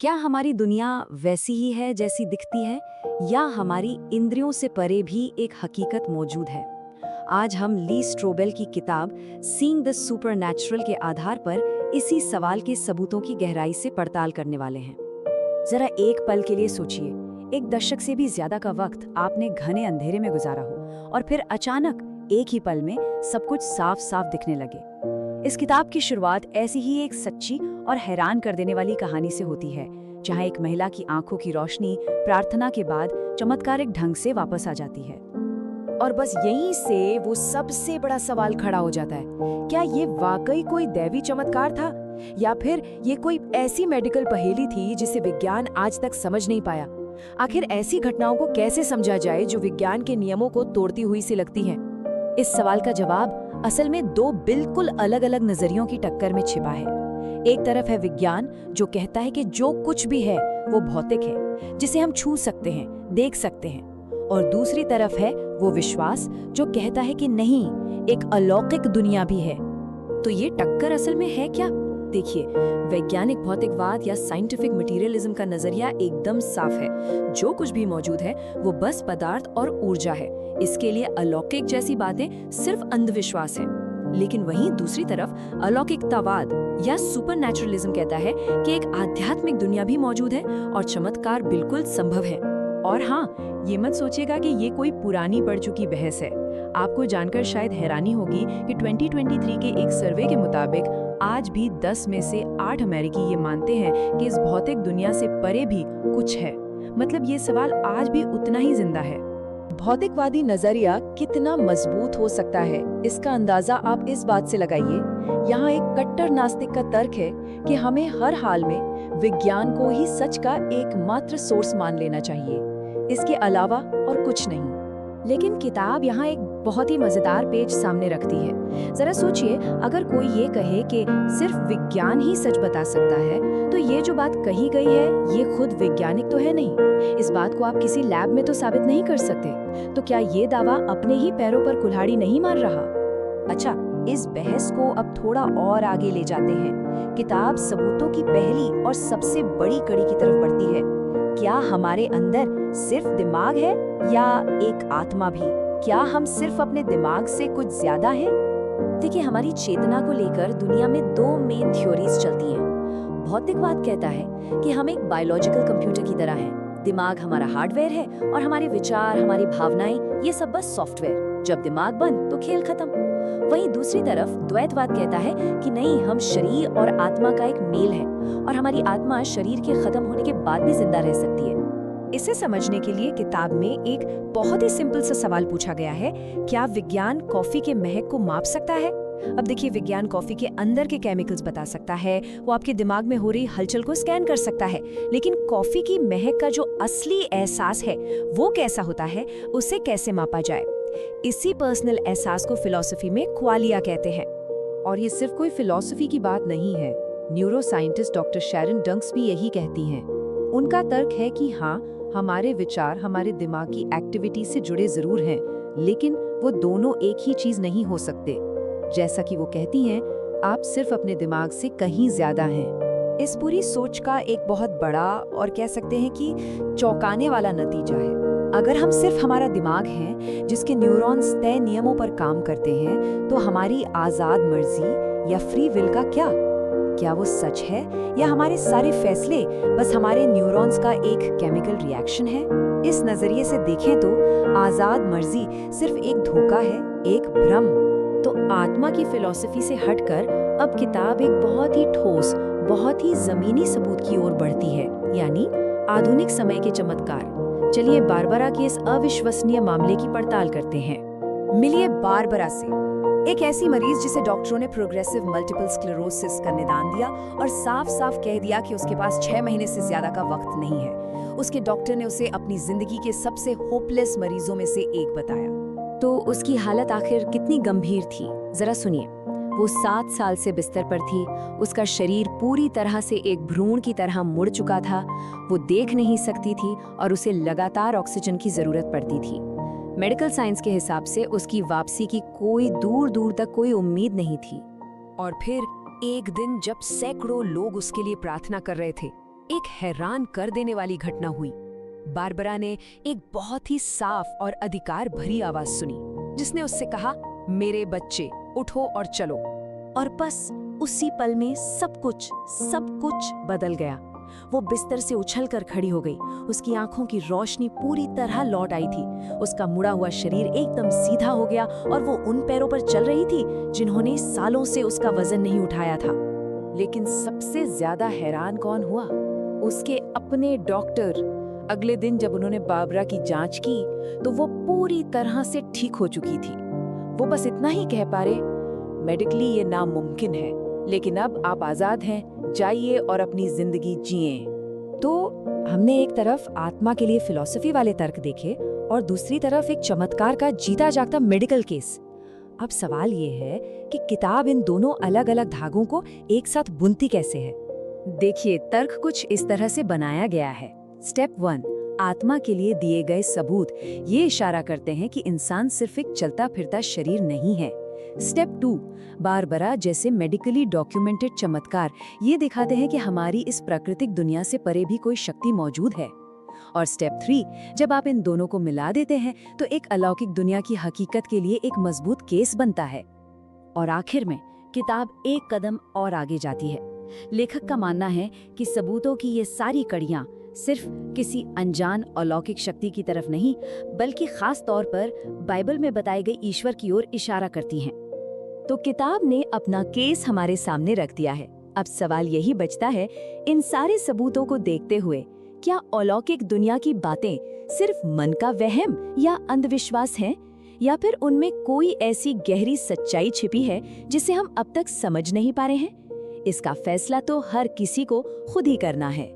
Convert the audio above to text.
क्या हमारी दुनिया वैसी ही है जैसी दिखती है, या हमारी इंद्रियों से परे भी एक हकीकत मौजूद है? आज हम ली स्ट्रोबेल की किताब सीइंग द सुपरनैचुरल के आधार पर इसी सवाल के सबूतों की गहराई से पड़ताल करने वाले हैं। जरा एक पल के लिए सोचिए, एक दशक से भी ज्यादा का वक्त आपने घने अंधेरे में गुजारा हो और फिर अचानक एक ही पल में सब कुछ साफ साफ दिखने लगे। इस किताब की शुरुआत ऐसी ही एक सच्ची और हैरान कर देने वाली कहानी से होती है, जहां एक महिला की आंखों की रोशनी प्रार्थना के बाद चमत्कारिक ढंग से वापस आ जाती है। और बस यहीं से वो सबसे बड़ा सवाल खड़ा हो जाता है, क्या ये वाकई कोई दैवी चमत्कार था, या फिर ये कोई ऐसी मेडिकल पहेली थी जिसे विज्ञान आज तक समझ नहीं पाया? आखिर ऐसी घटनाओं को कैसे समझा जाए जो विज्ञान के नियमों को तोड़ती हुई सी लगती हैं? इस सवाल का जवाब असल में दो बिल्कुल अलग-अलग नजरियों की टक्कर में छिपा है। एक तरफ है विज्ञान, जो कहता है कि जो कुछ भी है वो भौतिक है, जिसे हम छू सकते हैं, देख सकते हैं। और दूसरी तरफ है वो विश्वास, जो कहता है कि नहीं, एक अलौकिक दुनिया भी है। तो ये टक्कर असल में है क्या? देखिए, वैज्ञानिक भौतिकवाद या साइंटिफिक मटेरियलिज्म का नजरिया एकदम साफ है। जो कुछ भी मौजूद है वो बस पदार्थ और ऊर्जा है। इसके लिए अलौकिक जैसी बातें सिर्फ अंधविश्वास है। लेकिन वहीं दूसरी तरफ अलौकिकतावाद या सुपरनैचुरलिज्म कहता है कि एक आध्यात्मिक दुनिया भी मौजूद है और चमत्कार बिल्कुल संभव है। और हाँ, ये मत सोचिएगा कि ये कोई पुरानी पड़ चुकी बहस है। आपको जानकर शायद हैरानी होगी कि 2023 के एक सर्वे के मुताबिक आज भी 10 में से 8 अमेरिकी ये मानते हैं कि इस भौतिक दुनिया से परे भी कुछ है। मतलब ये सवाल आज भी उतना ही जिंदा है। भौतिकवादी नजरिया कितना मजबूत हो सकता है, इसका अंदाजा आप इस बात से लगाइए। यहाँ एक कट्टर नास्तिक का तर्क है कि हमें हर हाल में विज्ञान को ही सच का एकमात्र सोर्स मान लेना चाहिए, इसके अलावा और कुछ नहीं। लेकिन किताब यहाँ एक बहुत ही मजेदार पेज सामने रखती है। जरा सोचिए, अगर कोई ये कहे कि सिर्फ विज्ञान ही सच बता सकता है, तो ये जो बात कही गई है ये खुद वैज्ञानिक तो है नहीं। इस बात को आप किसी लैब में तो साबित नहीं कर सकते। तो क्या ये दावा अपने ही पैरों पर कुल्हाड़ी नहीं मार रहा? अच्छा, इस बहस को अब थोड़ा और आगे ले जाते हैं। किताब सबूतों की पहली और सबसे बड़ी कड़ी की तरफ बढ़ती है। क्या हमारे अंदर सिर्फ दिमाग है या एक आत्मा भी? क्या हम सिर्फ अपने दिमाग से कुछ ज्यादा हैं? देखिए, हमारी चेतना को लेकर दुनिया में दो मेन थ्योरीज चलती हैं। भौतिकवाद कहता है कि हम एक बायोलॉजिकल कंप्यूटर की तरह हैं। दिमाग हमारा हार्डवेयर है और हमारे विचार, हमारी भावनाएं, ये सब बस सॉफ्टवेयर। जब दिमाग बंद तो खेल खत्म। वहीं दूसरी तरफ द्वैतवाद कहता है कि नहीं, हम शरीर और आत्मा का एक मेल है और हमारी आत्मा शरीर के खत्म होने के बाद भी जिंदा रह सकती है। इसे समझने के लिए किताब में एक बहुत ही सिंपल सा सवाल पूछा गया है, क्या विज्ञान कॉफी के महक को माप सकता है? अब देखिए, विज्ञान कॉफी के अंदर के केमिकल्स बता सकता है, वो आपके दिमाग में हो रही हलचल को स्कैन कर सकता है, लेकिन कॉफी की महक का जो असली एहसास है वो कैसा होता है, उसे कैसे मापा जाए? इसी पर्सनल एहसास को फिलॉसफी में क्वालिया कहते हैं। और ये सिर्फ कोई फिलॉसफी की बात नहीं है। Neuro scientist doctor Sharon dunks भी यही कहती हैं। उनका तर्क है कि हाँ, हमारे विचार हमारे दिमाग की एक्टिविटी से जुड़े जरूर हैं, लेकिन वो दोनों एक ही चीज नहीं हो सकते। जैसा कि वो कहती हैं, आप सिर्फ अपने दिमाग से कहीं ज्यादा हैं। इस पूरी सोच का एक बहुत बड़ा और कह सकते हैं कि चौंकाने वाला नतीजा है। अगर हम सिर्फ हमारा दिमाग हैं जिसके न्यूरॉन्स तय नियमों पर काम करते हैं, तो हमारी आजाद मर्जी या फ्री विल का क्या? क्या वो सच है, या हमारे सारे फैसले बस हमारे न्यूरॉन्स का एक केमिकल रिएक्शन है? इस नजरिए से देखें तो आजाद मर्जी सिर्फ एक धोखा है, एक भ्रम। तो आत्मा की फिलॉसफी से हटकर अब किताब एक बहुत ही ठोस, बहुत ही जमीनी सबूत की ओर बढ़ती है, यानी आधुनिक समय के चमत्कार। चलिए बारबरा के इस अविश्वसनीय मामले की पड़ताल करते हैं। मिलिए बारबरा से, एक ऐसी मरीज जिसे डॉक्टरों ने प्रोग्रेसिव मल्टीपल स्क्लेरोसिस का निदान दिया और साफ साफ कह दिया कि उसके पास 6 महीने से ज्यादा का वक्त नहीं है। उसके डॉक्टर ने उसे अपनी जिंदगी के सबसे होपलेस मरीजों में से एक बताया। तो उसकी हालत आखिर कितनी गंभीर थी, जरा सुनिए। वो 7 साल से बिस्तर पर थी। उसका शरीर पूरी तरह से एक भ्रूण की तरह मुड़ चुका था। वो देख नहीं सकती थी और उसे लगातार ऑक्सीजन की जरूरत पड़ती थी। मेडिकल साइंस के हिसाब से उसकी वापसी की कोई दूर दूर तक कोई उम्मीद नहीं थी। और फिर एक दिन जब सैकड़ों लोग उसके लिए प्रार्थना कर रहे थे, एक हैरान कर देने वाली घटना हुई। बारबरा ने एक बहुत ही साफ और अधिकार भरी आवाज सुनी, जिसने उससे कहा, मेरे बच्चे, उठो और चलो। और बस उसी पल में सब कुछ बदल गया। वो बिस्तर से उछलकर खड़ी हो गई। उसकी आंखों की रोशनी पूरी तरह लौट आई थी। उसका मुड़ा हुआ शरीर एकदम सीधा हो गया और वो उन पैरों पर चल रही थी जिन्होंने सालों से उसका वजन नहीं उठाया था। लेकिन सबसे ज्यादा हैरान कौन हुआ? उसके अपने डॉक्टर। अगले दिन जब उन्होंने बारबरा की जांच की तो वो पूरी तरह से ठीक हो चुकी थी। वो बस इतना ही कह पा रहे, मेडिकली ये नामुमकिन है, लेकिन अब आप आजाद हैं, जाइए और अपनी जिंदगी जिएं। तो हमने एक तरफ आत्मा के लिए फिलॉसफी वाले तर्क देखे और दूसरी तरफ एक चमत्कार का जीता जागता मेडिकल केस। अब सवाल ये है कि किताब इन दोनों अलग अलग धागों को एक साथ बुनती कैसे है। देखिए, तर्क कुछ इस तरह से बनाया गया है। स्टेप 1, आत्मा के लिए दिए गए सबूत ये इशारा करते हैं कि इंसान सिर्फ एक चलता फिरता शरीर नहीं है। स्टेप 2, बारबरा जैसे मेडिकली डॉक्यूमेंटेड चमत्कार ये दिखाते हैं कि हमारी इस प्राकृतिक दुनिया से परे भी कोई शक्ति मौजूद है। और स्टेप 3, जब आप इन दोनों को मिला देते हैं तो एक अलौकिक दुनिया की हकीकत के लिए एक मजबूत केस बनता है। और आखिर में किताब एक कदम और आगे जाती है। लेखक का मानना है कि सबूतों की ये सारी कड़ियां सिर्फ किसी अनजान अलौकिक शक्ति की तरफ नहीं, बल्कि खास तौर पर बाइबल में बताए गए ईश्वर की ओर इशारा करती हैं। तो किताब ने अपना केस हमारे सामने रख दिया है। अब सवाल यही बचता है, इन सारे सबूतों को देखते हुए क्या अलौकिक दुनिया की बातें सिर्फ मन का वहम या अंधविश्वास हैं, या फिर उनमें कोई ऐसी गहरी सच्चाई छिपी है जिसे हम अब तक समझ नहीं पा रहे हैं? इसका फैसला तो हर किसी को खुद ही करना है।